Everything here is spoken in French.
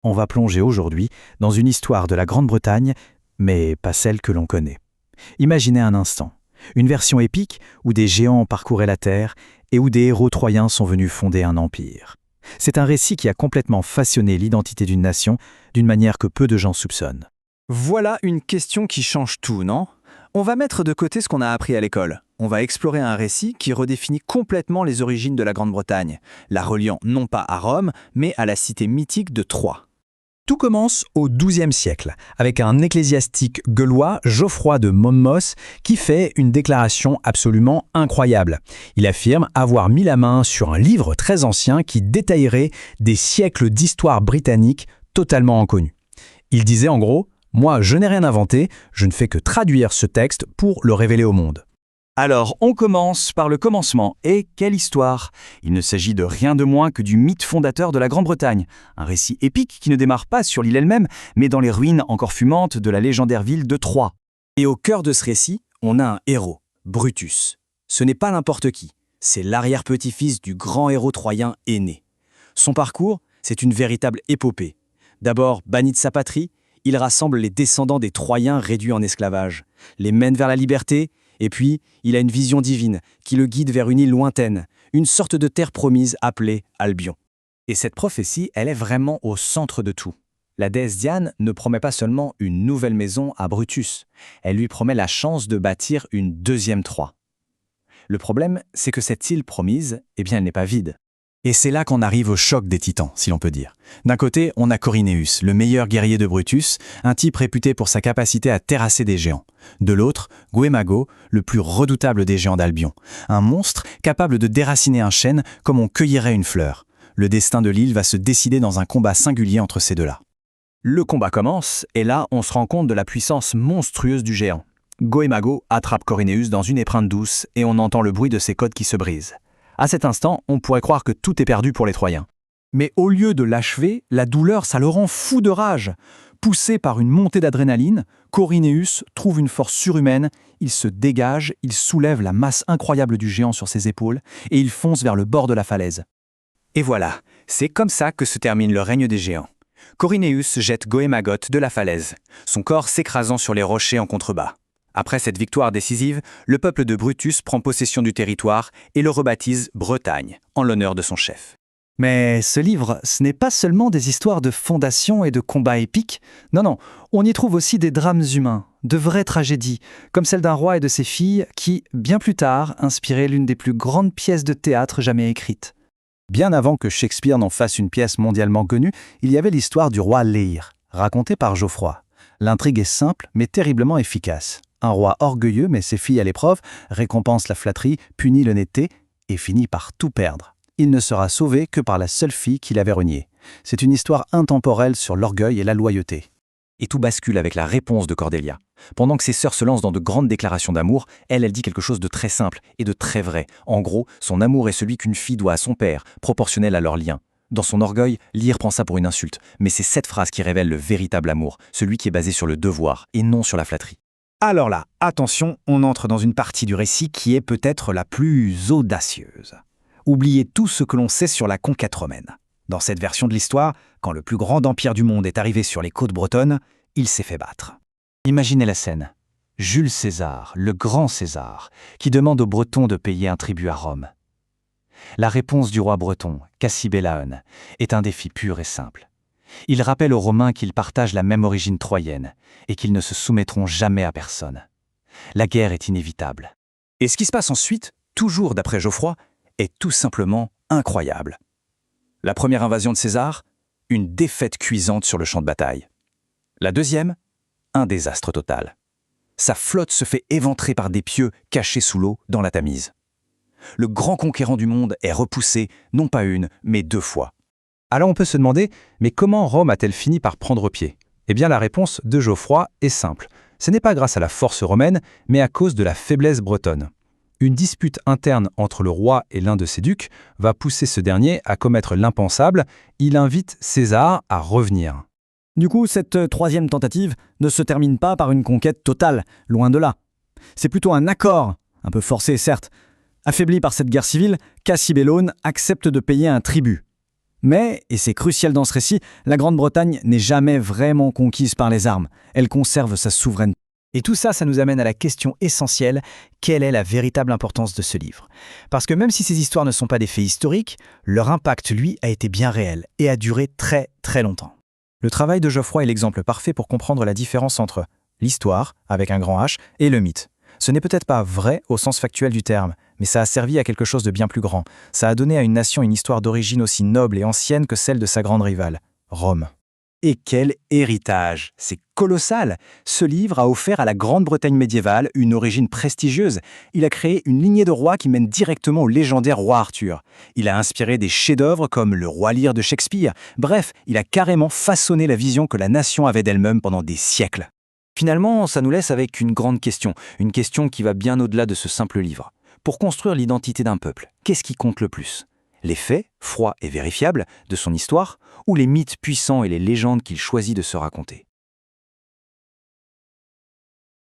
On va plonger aujourd'hui dans une histoire de la Grande-Bretagne, mais pas celle que l'on connaît. Imaginez un instant, une version épique où des géants parcouraient la Terre et où des héros troyens sont venus fonder un empire. C'est un récit qui a complètement façonné l'identité d'une nation d'une manière que peu de gens soupçonnent. Voilà une question qui change tout, non? On va mettre de côté ce qu'on a appris à l'école. On va explorer un récit qui redéfinit complètement les origines de la Grande-Bretagne, la reliant non pas à Rome, mais à la cité mythique de Troie. Tout commence au XIIe siècle, avec un ecclésiastique gaulois, Geoffroy de Monmouth, qui fait une déclaration absolument incroyable. Il affirme avoir mis la main sur un livre très ancien qui détaillerait des siècles d'histoire britannique totalement inconnus. Il disait en gros « Moi, je n'ai rien inventé, je ne fais que traduire ce texte pour le révéler au monde ». Alors, on commence par le commencement. Et quelle histoire! Il ne s'agit de rien de moins que du mythe fondateur de la Grande-Bretagne. Un récit épique qui ne démarre pas sur l'île elle-même, mais dans les ruines encore fumantes de la légendaire ville de Troie. Et au cœur de ce récit, on a un héros, Brutus. Ce n'est pas n'importe qui, c'est l'arrière-petit-fils du grand héros troyen aîné. Son parcours, c'est une véritable épopée. D'abord, banni de sa patrie, il rassemble les descendants des Troyens réduits en esclavage, les mène vers la liberté. Et puis, il a une vision divine qui le guide vers une île lointaine, une sorte de terre promise appelée Albion. Et cette prophétie, elle est vraiment au centre de tout. La déesse Diane ne promet pas seulement une nouvelle maison à Brutus, elle lui promet la chance de bâtir une deuxième Troie. Le problème, c'est que cette île promise, elle n'est pas vide. Et c'est là qu'on arrive au choc des titans, si l'on peut dire. D'un côté, on a Corynéus, le meilleur guerrier de Brutus, un type réputé pour sa capacité à terrasser des géants. De l'autre, Goémago, le plus redoutable des géants d'Albion, un monstre capable de déraciner un chêne comme on cueillerait une fleur. Le destin de l'île va se décider dans un combat singulier entre ces deux-là. Le combat commence, et là, on se rend compte de la puissance monstrueuse du géant. Goémago attrape Corynéus dans une épreinte douce, et on entend le bruit de ses côtes qui se brisent. À cet instant, on pourrait croire que tout est perdu pour les Troyens. Mais au lieu de l'achever, la douleur, ça le rend fou de rage. Poussé par une montée d'adrénaline, Corynéus trouve une force surhumaine, il se dégage, il soulève la masse incroyable du géant sur ses épaules et il fonce vers le bord de la falaise. Et voilà, c'est comme ça que se termine le règne des géants. Corynéus jette Goémagot de la falaise, son corps s'écrasant sur les rochers en contrebas. Après cette victoire décisive, le peuple de Brutus prend possession du territoire et le rebaptise Bretagne, en l'honneur de son chef. Mais ce livre, ce n'est pas seulement des histoires de fondation et de combats épiques. Non, on y trouve aussi des drames humains, de vraies tragédies, comme celle d'un roi et de ses filles qui, bien plus tard, inspiraient l'une des plus grandes pièces de théâtre jamais écrites. Bien avant que Shakespeare n'en fasse une pièce mondialement connue, il y avait l'histoire du roi Lear, racontée par Geoffroy. L'intrigue est simple, mais terriblement efficace. Un roi orgueilleux met ses filles à l'épreuve, récompense la flatterie, punit l'honnêteté et finit par tout perdre. Il ne sera sauvé que par la seule fille qu'il avait reniée. C'est une histoire intemporelle sur l'orgueil et la loyauté. Et tout bascule avec la réponse de Cordelia. Pendant que ses sœurs se lancent dans de grandes déclarations d'amour, elle dit quelque chose de très simple et de très vrai. En gros, son amour est celui qu'une fille doit à son père, proportionnel à leur lien. Dans son orgueil, Lear prend ça pour une insulte, mais c'est cette phrase qui révèle le véritable amour, celui qui est basé sur le devoir et non sur la flatterie. Alors là, attention, on entre dans une partie du récit qui est peut-être la plus audacieuse. Oubliez tout ce que l'on sait sur la conquête romaine. Dans cette version de l'histoire, quand le plus grand empire du monde est arrivé sur les côtes bretonnes, il s'est fait battre. Imaginez la scène. Jules César, le grand César, qui demande aux Bretons de payer un tribut à Rome. La réponse du roi breton, Cassibellaon, est un défi pur et simple. Il rappelle aux Romains qu'ils partagent la même origine troyenne et qu'ils ne se soumettront jamais à personne. La guerre est inévitable. Et ce qui se passe ensuite, toujours d'après Geoffroy, est tout simplement incroyable. La première invasion de César, une défaite cuisante sur le champ de bataille. La deuxième, un désastre total. Sa flotte se fait éventrer par des pieux cachés sous l'eau dans la Tamise. Le grand conquérant du monde est repoussé, non pas une, mais 2 fois. Alors on peut se demander, mais comment Rome a-t-elle fini par prendre pied? Eh bien la réponse de Geoffroy est simple. Ce n'est pas grâce à la force romaine, mais à cause de la faiblesse bretonne. Une dispute interne entre le roi et l'un de ses ducs va pousser ce dernier à commettre l'impensable. Il invite César à revenir. Du coup, cette troisième tentative ne se termine pas par une conquête totale, loin de là. C'est plutôt un accord, un peu forcé certes. Affaibli par cette guerre civile, Cassibellaun accepte de payer un tribut. Mais, et c'est crucial dans ce récit, la Grande-Bretagne n'est jamais vraiment conquise par les armes. Elle conserve sa souveraineté. Et tout ça, ça nous amène à la question essentielle, quelle est la véritable importance de ce livre? Parce que même si ces histoires ne sont pas des faits historiques, leur impact, lui, a été bien réel et a duré très très longtemps. Le travail de Geoffroy est l'exemple parfait pour comprendre la différence entre l'histoire, avec un grand H, et le mythe. Ce n'est peut-être pas vrai au sens factuel du terme, mais ça a servi à quelque chose de bien plus grand. Ça a donné à une nation une histoire d'origine aussi noble et ancienne que celle de sa grande rivale, Rome. Et quel héritage! C'est colossal! Ce livre a offert à la Grande-Bretagne médiévale une origine prestigieuse. Il a créé une lignée de rois qui mène directement au légendaire roi Arthur. Il a inspiré des chefs-d'œuvre comme le Roi Lear de Shakespeare. Bref, il a carrément façonné la vision que la nation avait d'elle-même pendant des siècles. Finalement, ça nous laisse avec une grande question, une question qui va bien au-delà de ce simple livre. Pour construire l'identité d'un peuple, qu'est-ce qui compte le plus? Les faits, froids et vérifiables, de son histoire, ou les mythes puissants et les légendes qu'il choisit de se raconter?